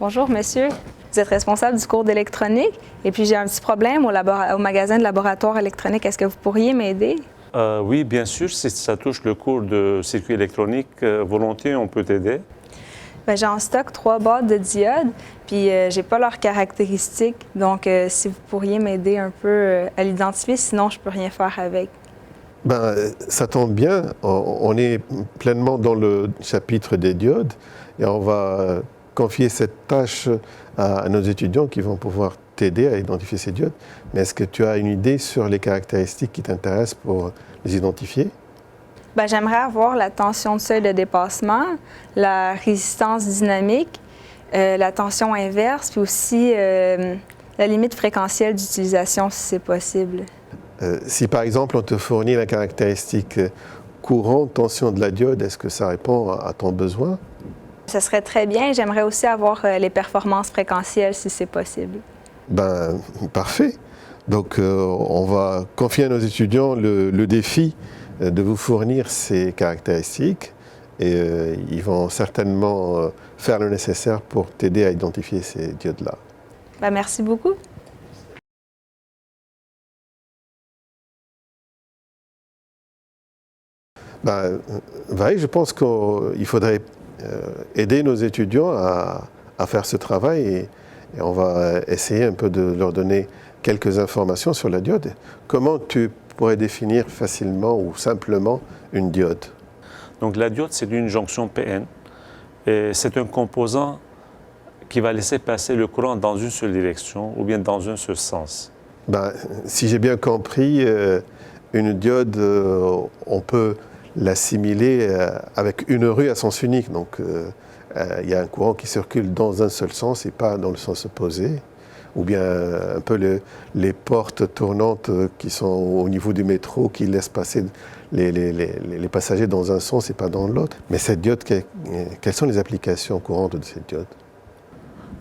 Bonjour, monsieur. Vous êtes responsable du cours d'électronique et puis j'ai un petit problème au magasin de laboratoire électronique. Est-ce que vous pourriez m'aider? Oui, bien sûr, si ça touche le cours de circuit électronique, volontiers, on peut t'aider. Bien, j'ai en stock 3 boîtes de diodes, puis j'ai pas leurs caractéristiques. Donc, si vous pourriez m'aider un peu à l'identifier, sinon je peux rien faire avec. Ça tombe bien, on est pleinement dans le chapitre des diodes et on va confier cette tâche à nos étudiants qui vont pouvoir t'aider à identifier ces diodes. Mais est-ce que tu as une idée sur les caractéristiques qui t'intéressent pour les identifier? Bien, j'aimerais avoir la tension de seuil de dépassement, la résistance dynamique, la tension inverse, puis aussi la limite fréquentielle d'utilisation si c'est possible. Si par exemple on te fournit la caractéristique courant, tension de la diode, est-ce que ça répond à ton besoin? Ça serait très bien. J'aimerais aussi avoir les performances fréquentielles si c'est possible. Parfait. Donc on va confier à nos étudiants le défi de vous fournir ces caractéristiques et ils vont certainement faire le nécessaire pour t'aider à identifier ces diodes-là. Merci beaucoup. Je pense qu'il faudrait aider nos étudiants à faire ce travail et on va essayer un peu de leur donner quelques informations sur la diode. Comment tu pourrais définir facilement ou simplement une diode? Donc la diode, c'est une jonction PN et c'est un composant qui va laisser passer le courant dans une seule direction ou bien dans un seul sens. Si j'ai bien compris, une diode, on peut l'assimiler avec une rue à sens unique. Donc, il y a un courant qui circule dans un seul sens et pas dans le sens opposé. Ou bien un peu les portes tournantes qui sont au niveau du métro qui laissent passer les passagers dans un sens et pas dans l'autre. Mais cette diode, quelles sont les applications courantes de cette diode?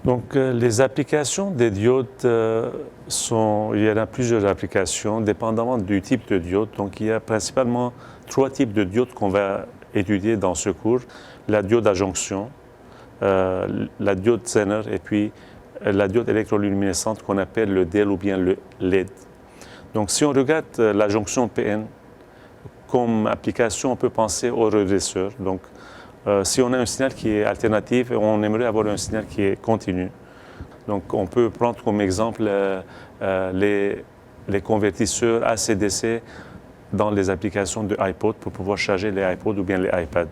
Donc, les applications des diodes il y en a plusieurs applications, dépendamment du type de diode. Donc, il y a principalement 3 types de diodes qu'on va étudier dans ce cours. La diode à jonction, la diode Zener et puis la diode électroluminescente qu'on appelle le DEL ou bien le LED. Donc, si on regarde la jonction PN comme application, on peut penser au redresseur. Donc, si on a un signal qui est alternatif, on aimerait avoir un signal qui est continu. Donc, on peut prendre comme exemple les convertisseurs AC/DC dans les applications de iPod pour pouvoir charger les iPods ou bien les iPads.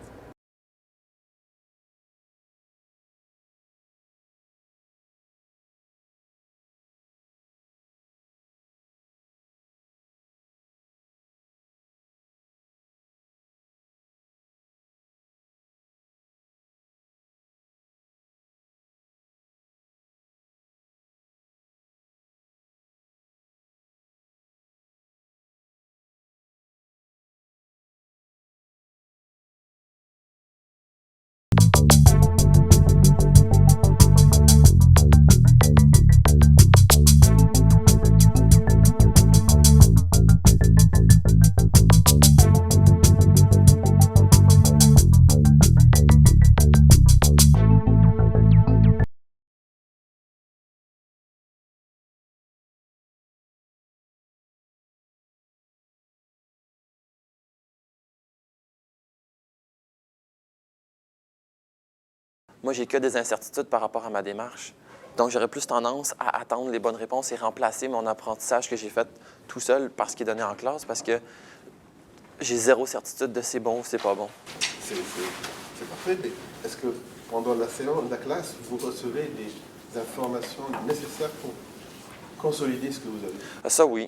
Moi, j'ai que des incertitudes par rapport à ma démarche. Donc, j'aurais plus tendance à attendre les bonnes réponses et remplacer mon apprentissage que j'ai fait tout seul par ce qui est donné en classe parce que j'ai zéro certitude de c'est bon ou c'est pas bon. C'est parfait, mais est-ce que pendant la séance de la classe, vous recevez des informations nécessaires pour consolider ce que vous avez? Ça oui.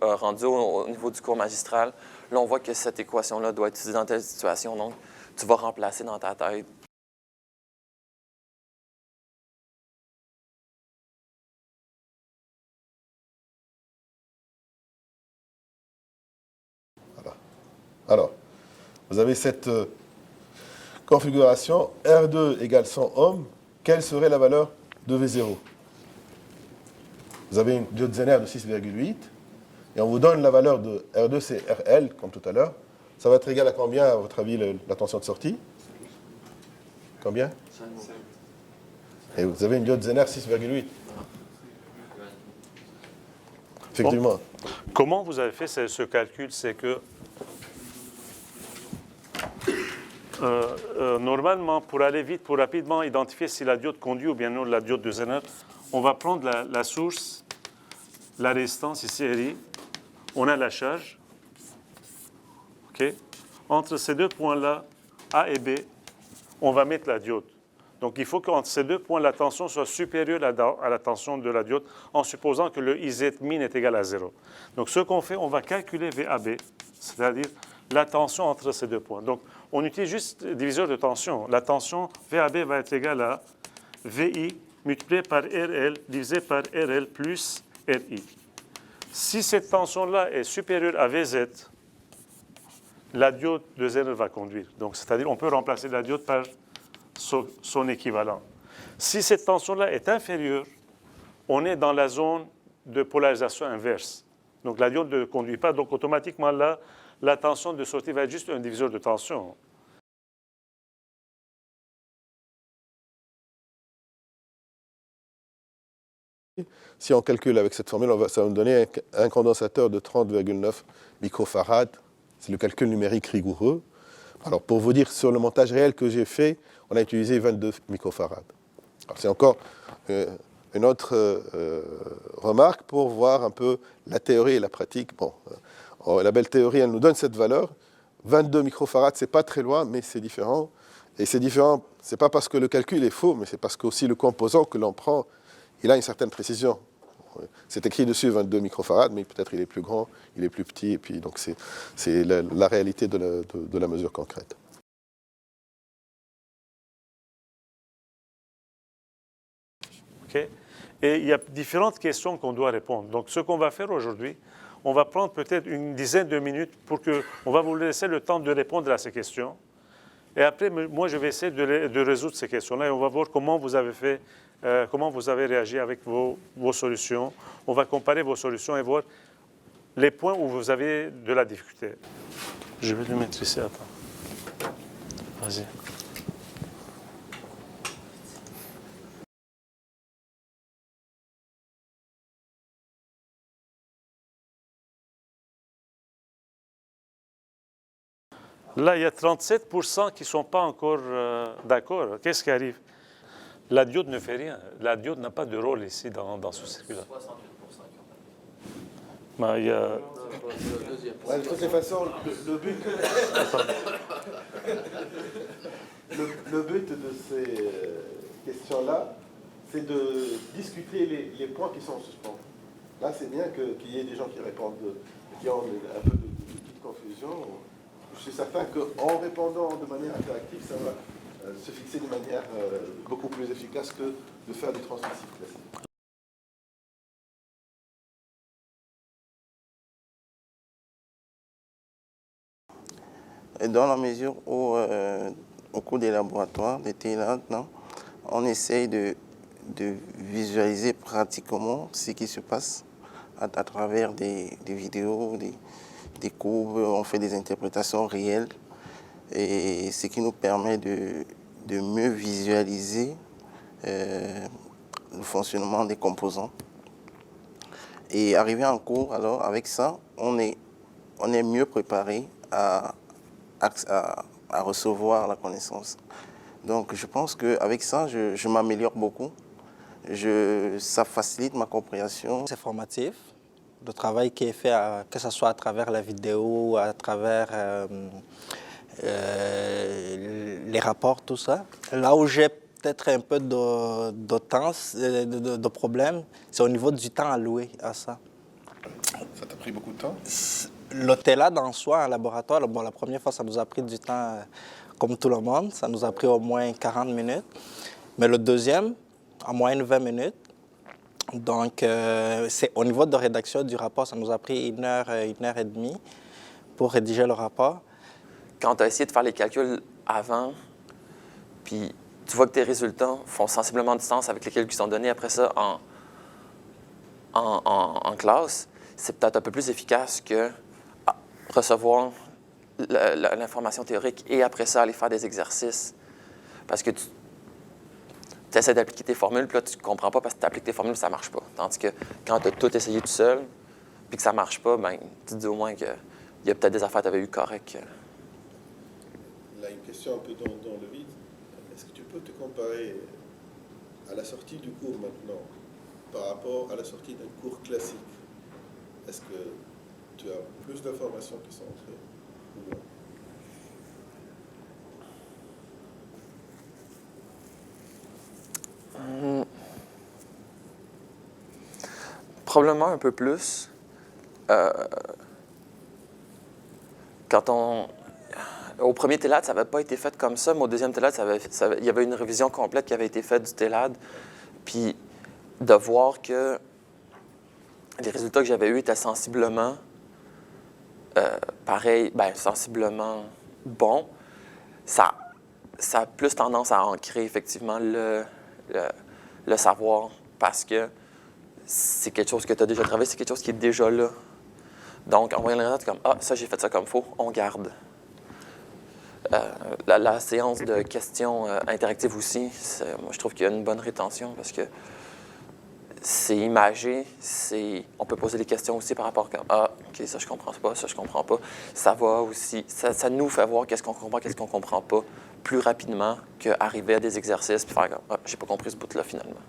Rendu au niveau du cours magistral, là, on voit que cette équation-là doit être utilisée dans telle situation. Donc, tu vas remplacer dans ta tête. Alors, vous avez cette configuration R2 égale 100 ohms. Quelle serait la valeur de V0? Vous avez une diode Zener de 6,8 et on vous donne la valeur de R2, c'est RL, comme tout à l'heure. Ça va être égal à combien, à votre avis, la tension de sortie? Combien? Et vous avez une diode Zener 6,8. Effectivement. Comment vous avez fait ce calcul? C'est que normalement, pour aller vite, pour rapidement identifier si la diode conduit ou bien non la diode de Zener, on va prendre la source, la résistance ici, RI, on a la charge. Okay. Entre ces deux points-là, A et B, on va mettre la diode. Donc, il faut qu'entre ces deux points, la tension soit supérieure à la tension de la diode, en supposant que le IZ min est égal à 0. Donc, ce qu'on fait, on va calculer VAB, c'est-à-dire la tension entre ces deux points. Donc, on utilise juste le diviseur de tension. La tension VAB va être égale à VI multiplié par RL divisé par RL plus RI. Si cette tension-là est supérieure à VZ, la diode de Zener va conduire. Donc, c'est-à-dire on peut remplacer la diode par son équivalent. Si cette tension-là est inférieure, on est dans la zone de polarisation inverse. Donc, la diode ne conduit pas. Donc, automatiquement, là, la tension de sortie va être juste un diviseur de tension. Si on calcule avec cette formule, ça va nous donner un condensateur de 30,9 microfarads. C'est le calcul numérique rigoureux. Alors, pour vous dire, sur le montage réel que j'ai fait, on a utilisé 22 microfarads. Alors, c'est encore une autre remarque pour voir un peu la théorie et la pratique. Bon, la belle théorie, elle nous donne cette valeur. 22 microfarads, c'est pas très loin, mais c'est différent. Et c'est différent, c'est pas parce que le calcul est faux, mais c'est parce que aussi le composant que l'on prend, il a une certaine précision. C'est écrit dessus 22 microfarads, mais peut-être il est plus grand, il est plus petit, et puis donc c'est la réalité de la mesure concrète. Okay. Et il y a différentes questions qu'on doit répondre. Donc, ce qu'on va faire aujourd'hui, on va prendre peut-être une dizaine de minutes pour que, on va vous laisser le temps de répondre à ces questions. Et après, moi, je vais essayer de résoudre ces questions-là et on va voir comment vous avez fait. Comment vous avez réagi avec vos solutions. On va comparer vos solutions et voir les points où vous avez de la difficulté. Je vais le mettre ici, attends. Vas-y. Là, il y a 37% qui ne sont pas encore d'accord. Qu'est-ce qui arrive? La diode ne fait rien. La diode n'a pas de rôle ici dans ce circuit-là. 68%. Il y a... De toutes les façons, le but de ces questions-là, c'est de discuter les points qui sont en suspens. Là, c'est bien qu'il y ait des gens qui répondent, qui ont un peu de petite confusion. Je suis certain qu'en répondant de manière interactive, ça va se fixer de manière beaucoup plus efficace que de faire des transmissifs classiques. Et dans la mesure où, au cours des laboratoires, des TLA, on essaye de visualiser pratiquement ce qui se passe à travers des vidéos, des courbes, on fait des interprétations réelles, et ce qui nous permet de mieux visualiser le fonctionnement des composants. Et arrivé en cours, alors, avec ça, on est mieux préparé à recevoir la connaissance. Donc, je pense qu'avec ça, je m'améliore beaucoup. Ça facilite ma compréhension. C'est formatif. Le travail qui est fait, que ce soit à travers la vidéo, à travers les rapports, tout ça. Là où j'ai peut-être un peu de problème, c'est au niveau du temps alloué à ça. Ça t'a pris beaucoup de temps? Le TLA en soi, en laboratoire, bon, la première fois, ça nous a pris du temps comme tout le monde. Ça nous a pris au moins 40 minutes. Mais le deuxième, en moyenne 20 minutes. Donc, c'est au niveau de rédaction du rapport, ça nous a pris une heure et demie pour rédiger le rapport. Quand tu as essayé de faire les calculs avant, puis tu vois que tes résultats font sensiblement du sens avec les calculs qui sont donnés après ça en classe, c'est peut-être un peu plus efficace que recevoir l'information théorique et après ça aller faire des exercices. Parce que tu essaies d'appliquer tes formules, puis là, tu ne comprends pas parce que tu appliques tes formules, ça ne marche pas. Tandis que quand tu as tout essayé tout seul, puis que ça ne marche pas, ben, tu te dis au moins qu'il y a peut-être des affaires que tu avais eues correctes. Là, une question un peu dans le vide. Est-ce que tu peux te comparer à la sortie du cours maintenant par rapport à la sortie d'un cours classique? Est-ce que tu as plus d'informations qui sont entrées ou non? Probablement un peu plus. Au premier TELAD, ça n'avait pas été fait comme ça, mais au deuxième TELAD, il y avait une révision complète qui avait été faite du TELAD. Puis de voir que les résultats que j'avais eus étaient sensiblement sensiblement bons, ça a plus tendance à ancrer effectivement le savoir parce que c'est quelque chose que tu as déjà travaillé, c'est quelque chose qui est déjà là. Donc, en voyant le résultat, tu es comme « Ah, ça, j'ai fait ça comme faut, on garde ». La séance de questions interactives aussi, moi, je trouve qu'il y a une bonne rétention parce que c'est imagé, on peut poser des questions aussi par rapport à « Ah, OK, ça, je comprends pas, ça, je comprends pas ». Ça va aussi, ça nous fait voir qu'est-ce qu'on comprend, qu'est-ce qu'on comprend pas plus rapidement qu'arriver à des exercices et faire « Ah, j'ai pas compris ce bout-là, finalement ».